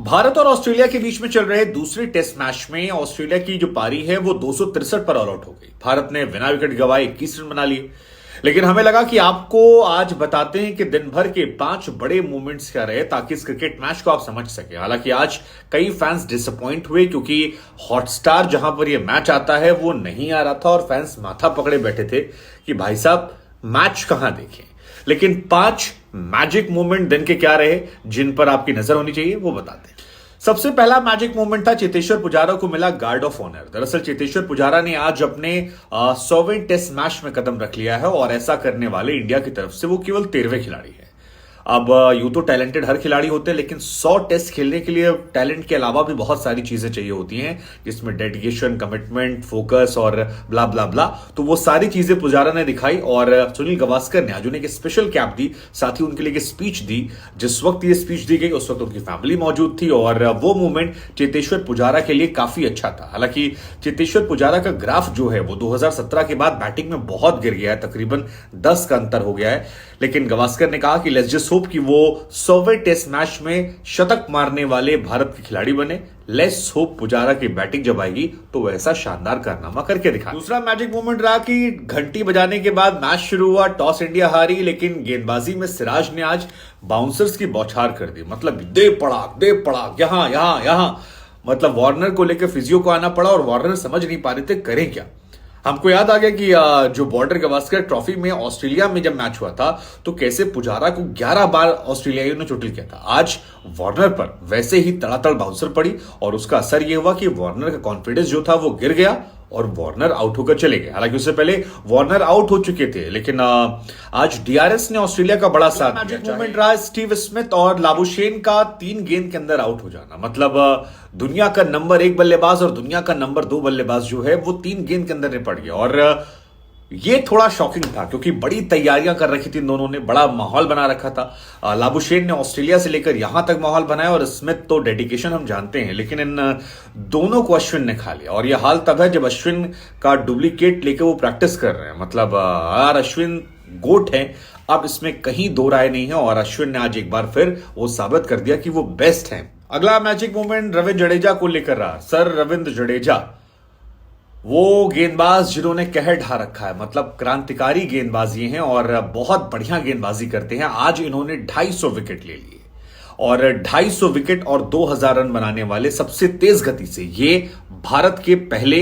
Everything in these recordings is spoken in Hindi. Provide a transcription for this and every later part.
भारत और ऑस्ट्रेलिया के बीच में चल रहे दूसरे टेस्ट मैच में ऑस्ट्रेलिया की जो पारी है वो 263 पर ऑल आउट हो गई। भारत ने बिना विकेट गंवाए 21 रन बना लिए। लेकिन हमें लगा कि आपको आज बताते हैं कि दिन भर के 5 बड़े मूवमेंट्स क्या रहे ताकि इस क्रिकेट मैच को आप समझ सकें। हालांकि आज कई फैंस डिसअपॉइंट हुए क्योंकि हॉटस्टार जहां पर यह मैच आता है वो नहीं आ रहा था और फैंस माथा पकड़े बैठे थे कि भाई साहब मैच कहां देखें। लेकिन 5 मैजिक मोमेंट दिन के क्या रहे जिन पर आपकी नजर होनी चाहिए वो बताते हैं। सबसे पहला मैजिक मोमेंट था चेतेश्वर पुजारा को मिला गार्ड ऑफ ऑनर। दरअसल चेतेश्वर पुजारा ने आज अपने 100वें टेस्ट मैच में कदम रख लिया है और ऐसा करने वाले इंडिया की तरफ से वो केवल 13वें खिलाड़ी है। अब यूं तो टैलेंटेड हर खिलाड़ी होते हैं लेकिन 100 टेस्ट खेलने के लिए टैलेंट के अलावा भी बहुत सारी चीजें चाहिए होती हैं जिसमें डेडिकेशन, कमिटमेंट, फोकस और ब्ला ब्ला ब्ला। तो वो सारी चीजें पुजारा ने दिखाई और सुनील गावस्कर ने आज उन्हें एक स्पेशल कैप दी, साथ ही उनके लिए एक स्पीच दी। जिस वक्त ये स्पीच दी गई उस वक्त उनकी फैमिली मौजूद थी और वो मूवमेंट चेतेश्वर पुजारा के लिए काफी अच्छा था। हालांकि चेतेश्वर पुजारा का ग्राफ जो है वो 2017 के बाद बैटिंग में बहुत गिर गया है, तकरीबन 10 का अंतर हो गया है। लेकिन गावस्कर ने कहा कि लेट्स जस्ट होप कि वो 100वें टेस्ट मैच में शतक मारने वाले भारत के खिलाड़ी बने। लेट्स होप पुजारा की बैटिंग जब आएगी तो वैसा शानदार कारनामा करके दिखा। दूसरा मैजिक मोमेंट रहा कि घंटी बजाने के बाद मैच शुरू हुआ, टॉस इंडिया हारी लेकिन गेंदबाजी में सिराज ने आज बाउंसर्स की बौछार कर दी। मतलब दे पड़ाक यहां यहां यहां। मतलब वार्नर को लेकर फिजियो को आना पड़ा और वार्नर समझ नहीं पा रहे थे करें क्या। हमको याद आ गया कि जो बॉर्डर गावस्कर ट्रॉफी में ऑस्ट्रेलिया में जब मैच हुआ था तो कैसे पुजारा को 11 बार ऑस्ट्रेलियाइयों ने चोटिल किया था। आज वार्नर पर वैसे ही तड़ातड़ बाउंसर पड़ी और उसका असर यह हुआ कि वार्नर का कॉन्फिडेंस जो था वो गिर गया और वार्नर आउट होकर चले गए। हालांकि उससे पहले वार्नर आउट हो चुके थे लेकिन आज डीआरएस ने ऑस्ट्रेलिया का बड़ा साथ दिया। मैजिक मोमेंट रहा स्टीव स्मिथ और लाबुशेन का 3 गेंद के अंदर आउट हो जाना। मतलब दुनिया का नंबर 1 बल्लेबाज और दुनिया का नंबर 2 बल्लेबाज जो है वो 3 गेंद के अंदर निपट गया। और ये थोड़ा शॉकिंग था क्योंकि बड़ी तैयारियां कर रखी थी इन दोनों ने, बड़ा माहौल बना रखा था। लाबुशेन ने ऑस्ट्रेलिया से लेकर यहां तक माहौल बनाया और स्मिथ तो डेडिकेशन हम जानते हैं, लेकिन इन दोनों को अश्विन ने खा लिया। और यह हाल तब है जब अश्विन का डुप्लीकेट लेकर वो प्रैक्टिस कर रहे हैं। मतलब यार अश्विन गोट है, अब इसमें कहीं दो राय नहीं है और अश्विन ने आज एक बार फिर वो साबित कर दिया कि वो बेस्ट है। अगला मैजिक मोमेंट रविंद्र जडेजा को लेकर रहा। सर रविंद्र जडेजा वो गेंदबाज जिन्होंने कहर ढा रखा है, मतलब क्रांतिकारी गेंदबाज ये हैं और बहुत बढ़िया गेंदबाजी करते हैं। आज इन्होंने 250 विकेट ले लिए और 250 विकेट और 2000 रन बनाने वाले सबसे तेज गति से ये भारत के पहले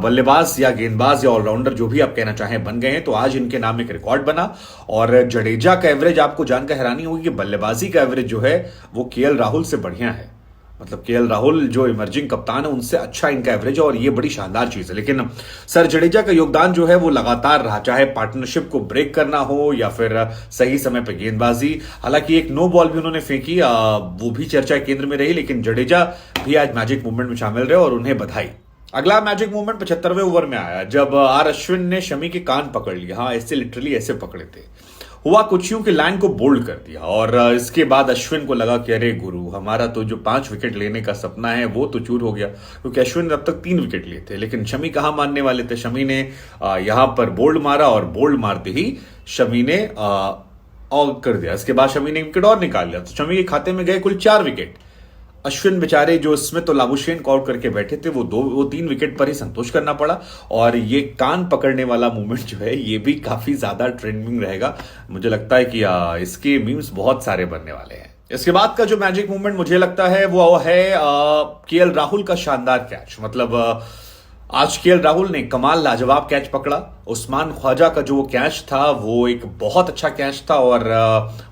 बल्लेबाज या गेंदबाज या ऑलराउंडर जो भी आप कहना चाहें बन गए हैं। तो आज इनके नाम एक रिकॉर्ड बना। और जडेजा का एवरेज आपको जानकर हैरानी होगी कि बल्लेबाजी का एवरेज जो है वो केएल राहुल से बढ़िया है। मतलब केएल राहुल जो इमर्जिंग कप्तान है उनसे अच्छा इनका एवरेज है और ये बड़ी शानदार चीज है। लेकिन सर जडेजा का योगदान जो है वो लगातार रहा, चाहे पार्टनरशिप को ब्रेक करना हो या फिर सही समय पर गेंदबाजी। हालांकि एक नो बॉल भी उन्होंने फेंकी, वो भी चर्चा केंद्र में रही, लेकिन जडेजा भी आज मैजिक मूवमेंट में शामिल रहे और उन्हें बधाई। अगला मैजिक मूवमेंट 75वें ओवर में आया जब आर अश्विन ने शमी के कान पकड़ लिया। हाँ, ऐसे लिटरली ऐसे पकड़े थे। हुआ कुछ यूं कि लाइन को बोल्ड कर दिया और इसके बाद अश्विन को लगा कि अरे गुरु, हमारा तो जो 5 विकेट लेने का सपना है वो तो चूर हो गया, क्योंकि अश्विन ने अब तक 3 विकेट लिए थे। लेकिन शमी कहां मानने वाले थे। शमी ने यहां पर बोल्ड मारा और बोल्ड मारते ही शमी ने आउट कर दिया। इसके बाद शमी ने विकेट और निकाल लिया तो शमी के खाते में गए कुल 4 विकेट। अश्विन बेचारे जो स्मिथ और लाबुशेन को आउट करके बैठे थे वो 3 विकेट पर ही संतोष करना पड़ा। और ये कान पकड़ने वाला मूवमेंट जो है ये भी काफी ज्यादा ट्रेंडिंग रहेगा। मुझे लगता है कि इसके मीम्स बहुत सारे बनने वाले हैं। इसके बाद का जो मैजिक मूवमेंट मुझे लगता है वो है केएल राहुल का शानदार कैच। मतलब आज केएल राहुल ने कमाल लाजवाब कैच पकड़ा। उस्मान ख्वाजा का जो कैच था वो एक बहुत अच्छा कैच था और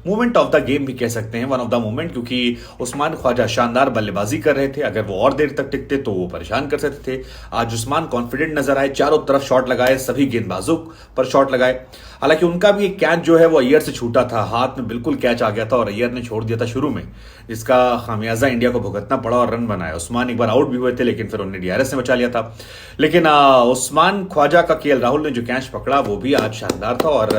मोमेंट ऑफ द गेम भी कह सकते हैं, वन ऑफ द मोमेंट, क्योंकि उस्मान ख्वाजा शानदार बल्लेबाजी कर रहे थे। अगर वो और देर तक टिकते तो वो परेशान कर सकते थे। आज उस्मान कॉन्फिडेंट नजर आए, चारों तरफ शॉट लगाए, सभी गेंदबाजों पर शॉट लगाए। हालांकि उनका भी एक कैच जो है वो अय्यर से छूटा था, हाथ में बिल्कुल कैच आ गया था और अय्यर ने छोड़ दिया था शुरू में, जिसका खामियाजा इंडिया को भुगतना पड़ा और रन बनाया। उस्मान एक बार आउट भी हुए थे लेकिन फिर उन्हें डीआरएस ने बचा लिया था। लेकिन उस्मान ख्वाजा का केएल राहुल ने जो कैच पकड़ा वो भी आज शानदार था और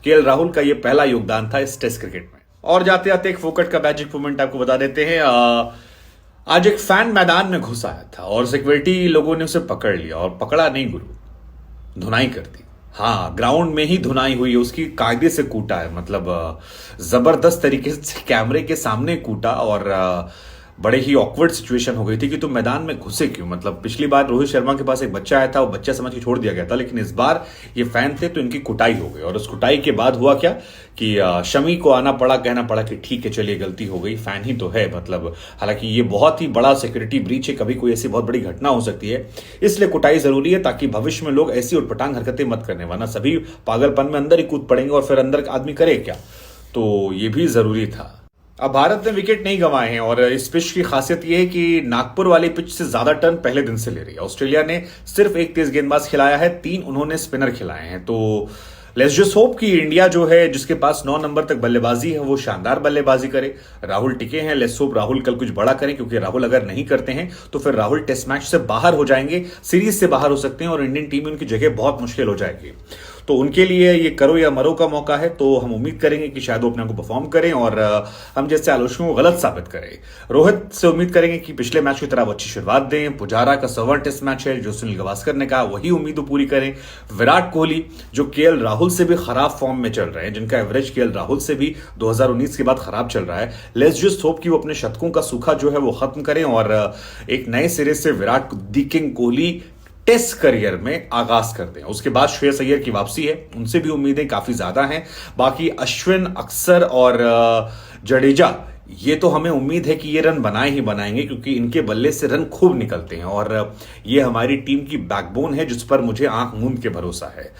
केएल राहुल का ये पहला योगदान था इस टेस्ट क्रिकेट में। और जाते जाते एक फोकट का मैजिक मूवमेंट आपको बता देते हैं। आज एक फैन मैदान में घुस आया था और सिक्योरिटी लोगों ने उसे पकड़ लिया और पकड़ा नहीं गुरु, धुनाई कर दी। हाँ, ग्राउंड में ही धुनाई हुई है, उसकी कायदे से कूटा है। मतलब जबरदस्त तरीके से कैमरे के सामने कूटा और बड़े ही ऑकवर्ड सिचुएशन हो गई थी कि तुम मैदान में घुसे क्यों। मतलब पिछली बार रोहित शर्मा के पास एक बच्चा आया था, वो बच्चा समझ के छोड़ दिया गया था, लेकिन इस बार ये फैन थे तो इनकी कुटाई हो गई। और उस कुटाई के बाद हुआ क्या कि शमी को आना पड़ा, कहना पड़ा कि ठीक है चलिए गलती हो गई, फैन ही तो है। मतलब हालांकि ये बहुत ही बड़ा सिक्योरिटी ब्रीच है, कभी कोई ऐसी बहुत बड़ी घटना हो सकती है, इसलिए कुटाई जरूरी है ताकि भविष्य में लोग ऐसी उटपटांग हरकतें मत करने, वरना सभी पागलपन में अंदर ही कूद पड़ेंगे और फिर अंदर आदमी करे क्या। तो ये भी जरूरी था। अब भारत ने विकेट नहीं गंवाए हैं और इस पिच की खासियत यह है कि नागपुर वाली पिच से ज्यादा टर्न पहले दिन से ले रही है। ऑस्ट्रेलिया ने सिर्फ एक तेज गेंदबाज खिलाया है, 3 उन्होंने स्पिनर खिलाए हैं। तो लेट्स जस्ट होप कि इंडिया जो है जिसके पास 9 नंबर तक बल्लेबाजी है वो शानदार बल्लेबाजी करे। राहुल टिके हैं, लेट्स होप राहुल कल कुछ बड़ा करें, क्योंकि राहुल अगर नहीं करते हैं तो फिर राहुल टेस्ट मैच से बाहर हो जाएंगे, सीरीज से बाहर हो सकते हैं और इंडियन टीम में उनकी जगह बहुत मुश्किल हो जाएगी। तो उनके लिए ये करो या मरो का मौका है। तो हम उम्मीद करेंगे कि शायद वो अपने को परफॉर्म करें और हम जैसे आलोचकों को गलत साबित करें। रोहित से उम्मीद करेंगे कि पिछले मैच की तरह वो अच्छी शुरुआत दें। पुजारा का 100वां टेस्ट मैच है, जो सुनील गावस्कर ने कहा वही उम्मीद पूरी करें। विराट कोहली जो केएल राहुल से भी खराब फॉर्म में चल रहे हैं, जिनका एवरेज केएल राहुल से भी 2019 के बाद खराब चल रहा है, लेट्स जस्ट होप कि वो अपने शतकों का सूखा जो है वो खत्म करें और एक नए सिरे से विराट दी किंग कोहली टेस्ट करियर में आगाज करते हैं। उसके बाद श्रेयस अय्यर की वापसी है, उनसे भी उम्मीदें काफी ज्यादा हैं। बाकी अश्विन, अक्सर और जडेजा, ये तो हमें उम्मीद है कि ये रन बनाए ही बनाएंगे, क्योंकि इनके बल्ले से रन खूब निकलते हैं और ये हमारी टीम की बैकबोन है जिस पर मुझे आंख मूंद के भरोसा है।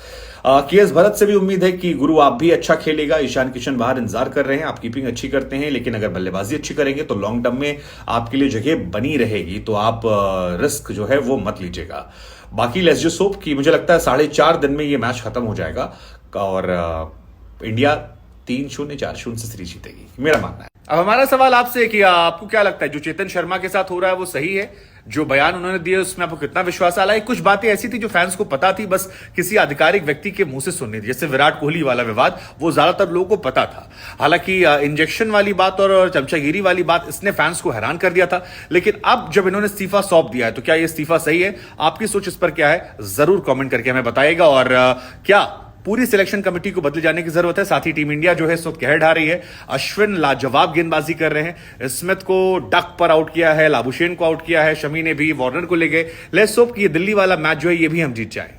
केएस भरत से भी उम्मीद है कि गुरु आप भी अच्छा खेलेगा। ईशान किशन बाहर इंतजार कर रहे हैं, आप कीपिंग अच्छी करते हैं, लेकिन अगर बल्लेबाजी अच्छी करेंगे तो लॉन्ग टर्म में आपके लिए जगह बनी रहेगी। तो आप रिस्क जो है वो मत लीजिएगा। बाकी लेट्स जस्ट होप कि मुझे लगता है 4.5 दिन में ये मैच खत्म हो जाएगा और इंडिया 3-0, 4-0 से सीरीज जीतेगी, मेरा मानना है। अब हमारा सवाल आपसे है कि आपको क्या लगता है जो चेतन शर्मा के साथ हो रहा है वो सही है? जो बयान उन्होंने दिए उसमें आपको कितना विश्वास आ रहा है? कुछ बातें ऐसी थी जो फैंस को पता थी, बस किसी आधिकारिक व्यक्ति के मुंह से सुननी थी। जैसे विराट कोहली वाला विवाद, वो ज्यादातर लोगों को पता था। हालांकि इंजेक्शन वाली बात और चमचागिरी वाली बात, इसने फैंस को हैरान कर दिया था। लेकिन अब जब इन्होंने इस्तीफा सौंप दिया है तो क्या ये इस्तीफा सही है? आपकी सोच इस पर क्या है जरूर कॉमेंट करके हमें बताइएगा। और क्या पूरी सिलेक्शन कमेटी को बदले जाने की जरूरत है? साथ ही टीम इंडिया जो है इस वक्त कहर ढा रही है। अश्विन लाजवाब गेंदबाजी कर रहे हैं, स्मिथ को डक पर आउट किया है, लाबुशेन को आउट किया है, शमी ने भी वार्नर को ले गए। लेट्स होप कि ये दिल्ली वाला मैच जो है ये भी हम जीत जाए।